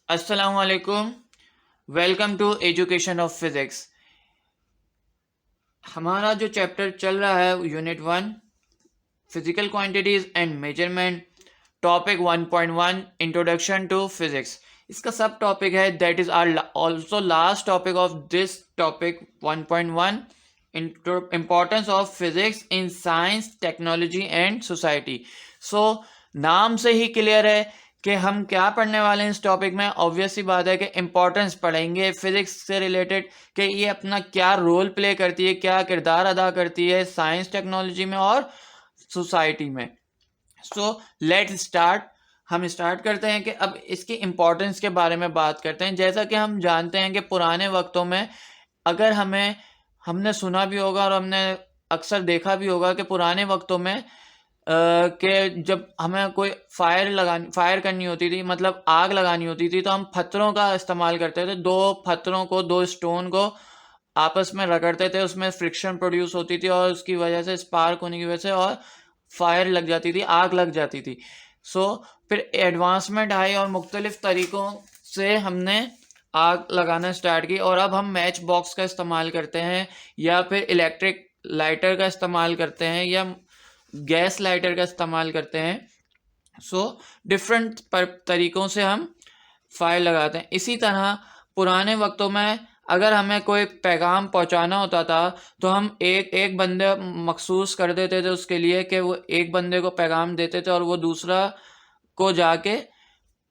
अस्सलाम वालेकुम। Welcome to education of physics. हमारा जो चैप्टर चल रहा है unit 1 physical quantities and measurement, topic 1.1 introduction to physics. इसका सब टॉपिक है that is our also last topic of this topic 1.1 importance of physics in science technology and society. So नाम से ही क्लियर है कि हम क्या पढ़ने वाले हैं इस टॉपिक में। ऑब्वियस सी बात है कि इम्पोर्टेंस पढ़ेंगे फिजिक्स से रिलेटेड कि ये अपना क्या रोल प्ले करती है, क्या किरदार अदा करती है साइंस टेक्नोलॉजी में और सोसाइटी में। So let start. हम स्टार्ट करते हैं कि अब इसकी इम्पोर्टेंस के बारे में बात करते हैं। जैसा कि हम जानते हैं कि पुराने वक्तों में अगर हमने सुना भी होगा और हमने अक्सर देखा भी होगा कि पुराने वक्तों में कि जब हमें कोई फायर करनी होती थी, मतलब आग लगानी होती थी, तो हम पत्थरों का इस्तेमाल करते थे। दो स्टोन को आपस में रगड़ते थे, उसमें फ्रिक्शन प्रोड्यूस होती थी और उसकी वजह से स्पार्क होने की वजह से और फायर लग जाती थी, आग लग जाती थी। फिर एडवांसमेंट आई और मुख्तलिफ तरीक़ों से हमने आग लगाना स्टार्ट की और अब हम मैच बॉक्स का इस्तेमाल करते हैं या फिर इलेक्ट्रिक लाइटर का इस्तेमाल करते हैं या गैस लाइटर का इस्तेमाल करते हैं। डिफरेंट तरीक़ों से हम फायर लगाते हैं। इसी तरह पुराने वक्तों में अगर हमें कोई पैगाम पहुंचाना होता था तो हम एक एक बंदे मखसूस कर देते थे उसके लिए कि वो एक बंदे को पैगाम देते थे और वो दूसरा को जाके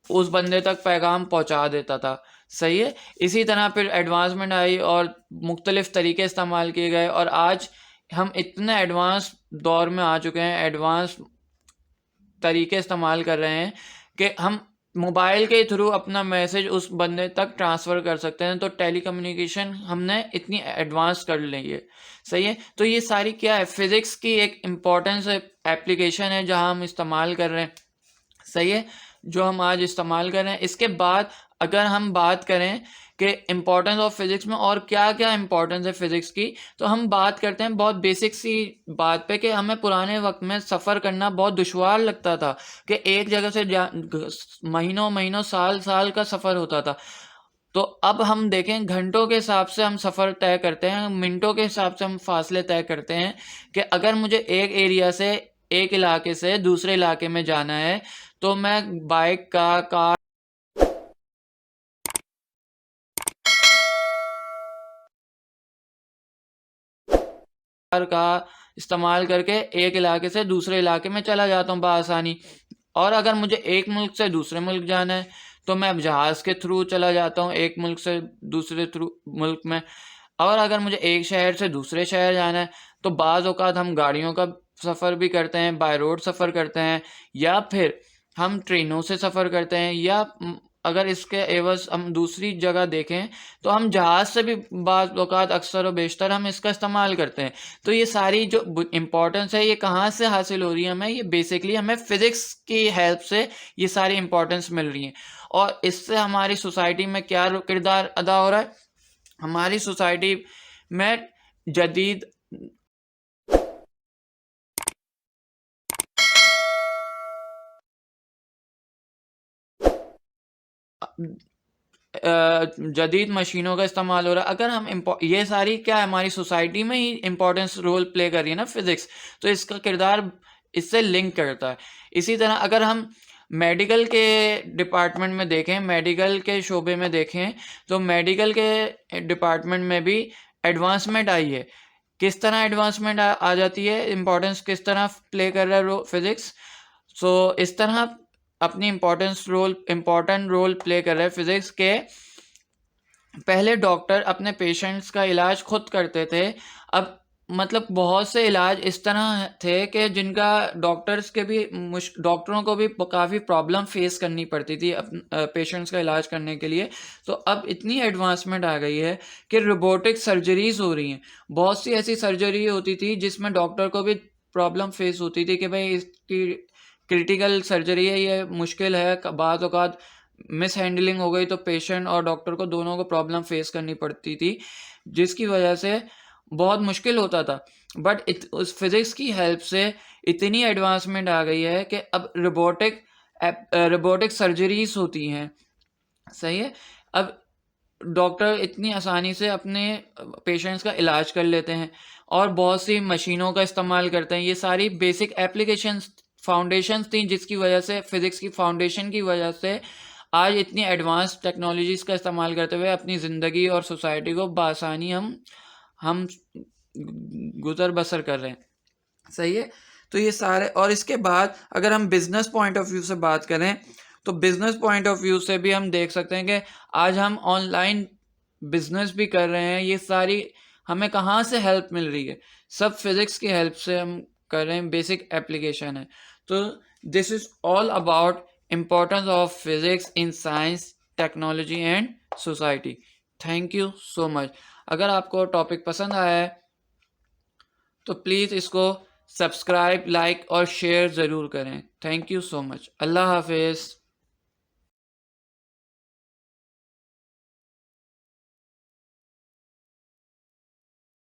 उस बंदे तक पैगाम पहुंचा देता था। सही है। इसी तरह फिर एडवांसमेंट आई और मुख्तलिफ तरीके इस्तेमाल किए गए और आज हम इतने एडवांस दौर में आ चुके हैं, एडवांस तरीके इस्तेमाल कर रहे हैं कि हम मोबाइल के थ्रू अपना मैसेज उस बंदे तक ट्रांसफ़र कर सकते हैं। तो टेलीकम्युनिकेशन हमने इतनी एडवांस कर ली है। सही है। तो ये सारी क्या है, फिज़िक्स की एक इम्पॉर्टेंस एप्लीकेशन है जहां हम इस्तेमाल कर रहे हैं। सही है, जो हम आज इस्तेमाल कर रहे हैं। इसके बाद अगर हम बात करें कि इम्पोर्टेंस ऑफ फिज़िक्स में और क्या क्या इम्पोर्टेंस है फ़िज़िक्स की, तो हम बात करते हैं बहुत बेसिक सी बात पे कि हमें पुराने वक्त में सफ़र करना बहुत दुश्वार लगता था कि एक जगह से महीनों महीनों साल साल का सफ़र होता था। तो अब हम देखें घंटों के हिसाब से हम सफ़र तय करते हैं, मिनटों के हिसाब से हम फासले तय करते हैं कि अगर मुझे एक एरिया से एक इलाके से दूसरे इलाके में जाना है तो मैं बाइक का कार का इस्तेमाल करके एक इलाके से दूसरे इलाके में चला जाता हूँ बआसानी। और अगर मुझे एक मुल्क से दूसरे मुल्क जाना है तो मैं जहाज़ के थ्रू चला जाता हूँ एक मुल्क से दूसरे मुल्क में। और अगर मुझे एक शहर से दूसरे शहर जाना है तो बाज़ औक़ात हम गाड़ियों का सफ़र भी करते हैं, बाय रोड सफ़र करते हैं या फिर हम ट्रेनों से सफ़र करते हैं या अगर इसके एवज़ हम दूसरी जगह देखें तो हम जहाज़ से भी बाज़ औक़ात अक्सर व बेशतर हम इसका इस्तेमाल करते हैं। तो ये सारी जो इम्पोर्टेंस है ये कहाँ से हासिल हो रही है हमें, ये बेसिकली हमें फ़िज़िक्स की हेल्प से ये सारी इम्पोर्टेंस मिल रही है। और इससे हमारी सोसाइटी में क्या किरदार अदा हो रहा है, हमारी सोसाइटी में जदीद जदीद मशीनों का इस्तेमाल हो रहा है। अगर हम ये सारी क्या है हमारी सोसाइटी में ही इम्पोर्टेंस रोल प्ले कर रही है ना फिज़िक्स, तो इसका किरदार इससे लिंक करता है। इसी तरह अगर हम मेडिकल के डिपार्टमेंट में देखें, मेडिकल के शोबे में देखें, तो मेडिकल के डिपार्टमेंट में भी एडवांसमेंट आई है। किस तरह एडवांसमेंट आ जाती है, इम्पोर्टेंस किस तरह प्ले कर रहा है फिज़िक्स। इस तरह अपनी इम्पोर्टेंट रोल प्ले कर रहा है फिज़िक्स के पहले डॉक्टर अपने पेशेंट्स का इलाज खुद करते थे। अब मतलब बहुत से इलाज इस तरह थे कि जिनका डॉक्टरों को भी काफ़ी प्रॉब्लम फेस करनी पड़ती थी पेशेंट्स का इलाज करने के लिए। तो अब इतनी एडवांसमेंट आ गई है कि रोबोटिक सर्जरीज हो रही हैं। बहुत सी ऐसी सर्जरी होती थी जिसमें डॉक्टर को भी प्रॉब्लम फेस होती थी कि भाई इसकी क्रिटिकल सर्जरी है, ये मुश्किल है, बाज़ औक़ात मिस हैंडलिंग हो गई तो पेशेंट और डॉक्टर को दोनों को प्रॉब्लम फेस करनी पड़ती थी, जिसकी वजह से बहुत मुश्किल होता था। बट उस फिज़िक्स की हेल्प से इतनी एडवांसमेंट आ गई है कि अब रोबोटिक सर्जरीज होती हैं सही है। अब डॉक्टर इतनी आसानी से अपने पेशेंट्स का इलाज कर लेते हैं और बहुत सी मशीनों का इस्तेमाल करते हैं। ये सारी बेसिक एप्लीकेशंस फाउंडेशंस थी जिसकी वजह से फिज़िक्स की फाउंडेशन की वजह से आज इतनी एडवांस टेक्नोलॉजीज़ का इस्तेमाल करते हुए अपनी ज़िंदगी और सोसाइटी को बआसानी हम गुज़र बसर कर रहे हैं। सही है। तो ये सारे, और इसके बाद अगर हम बिजनेस पॉइंट ऑफ व्यू से बात करें तो बिजनेस पॉइंट ऑफ व्यू से भी हम देख सकते हैं कि आज हम ऑनलाइन बिजनेस भी कर रहे हैं। ये सारी हमें कहाँ से हेल्प मिल रही है? सब फिजिक्स की हेल्प से हम कर रहे हैं, बेसिक एप्लीकेशन है। तो this is all about importance of physics in science, technology and society. Thank you so much. अगर आपको टॉपिक पसंद आया है तो प्लीज़ इसको सब्सक्राइब, लाइक और शेयर ज़रूर करें। Thank you so much. अल्लाह हाफिज़।